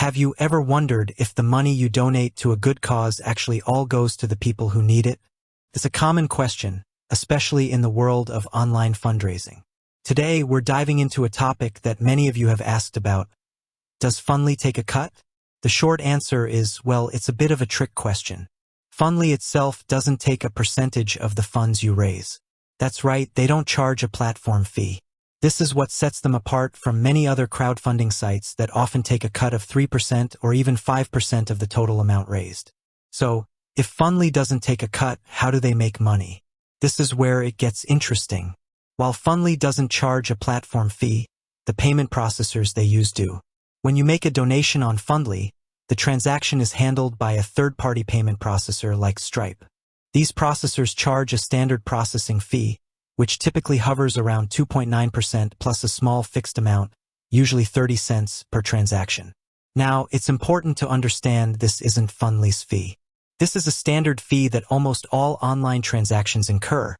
Have you ever wondered if the money you donate to a good cause actually all goes to the people who need it? It's a common question, especially in the world of online fundraising. Today, we're diving into a topic that many of you have asked about. Does Fundly take a cut? The short answer is, well, it's a bit of a trick question. Fundly itself doesn't take a percentage of the funds you raise. That's right, they don't charge a platform fee. This is what sets them apart from many other crowdfunding sites that often take a cut of 3% or even 5% of the total amount raised. So, if Fundly doesn't take a cut, how do they make money? This is where it gets interesting. While Fundly doesn't charge a platform fee, the payment processors they use do. When you make a donation on Fundly, the transaction is handled by a third-party payment processor like Stripe. These processors charge a standard processing fee, which typically hovers around 2.9% plus a small fixed amount, usually 30 cents per transaction. Now, it's important to understand this isn't Fundly's fee. This is a standard fee that almost all online transactions incur,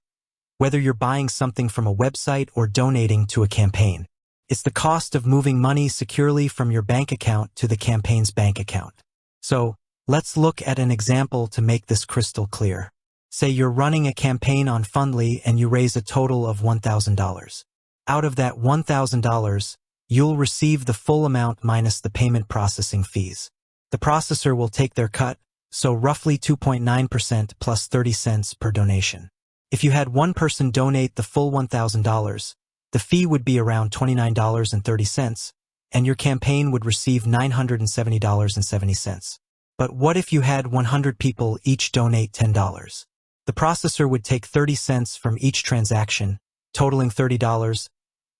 whether you're buying something from a website or donating to a campaign. It's the cost of moving money securely from your bank account to the campaign's bank account. So, let's look at an example to make this crystal clear. Say you're running a campaign on Fundly and you raise a total of $1,000. Out of that $1,000, you'll receive the full amount minus the payment processing fees. The processor will take their cut, so roughly 2.9% plus 30 cents per donation. If you had one person donate the full $1,000, the fee would be around $29.30, and your campaign would receive $970.70. But what if you had 100 people each donate $10? The processor would take 30 cents from each transaction, totaling $30,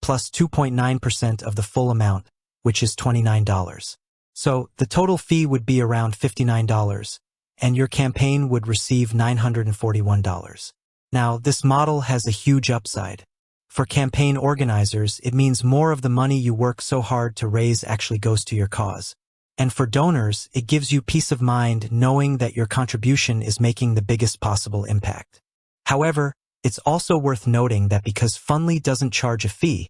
plus 2.9% of the full amount, which is $29. So the total fee would be around $59, and your campaign would receive $941. Now, this model has a huge upside. For campaign organizers, it means more of the money you work so hard to raise actually goes to your cause. And for donors, it gives you peace of mind knowing that your contribution is making the biggest possible impact. However, it's also worth noting that because Fundly doesn't charge a fee,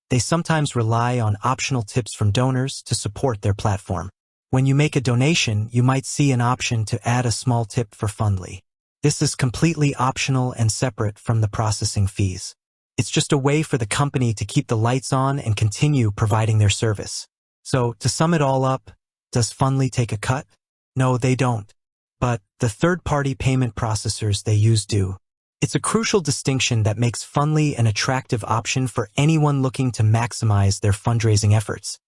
they sometimes rely on optional tips from donors to support their platform. When you make a donation, you might see an option to add a small tip for Fundly. This is completely optional and separate from the processing fees. It's just a way for the company to keep the lights on and continue providing their service. So, to sum it all up, does Fundly take a cut? No, they don't. But the third-party payment processors they use do. It's a crucial distinction that makes Fundly an attractive option for anyone looking to maximize their fundraising efforts.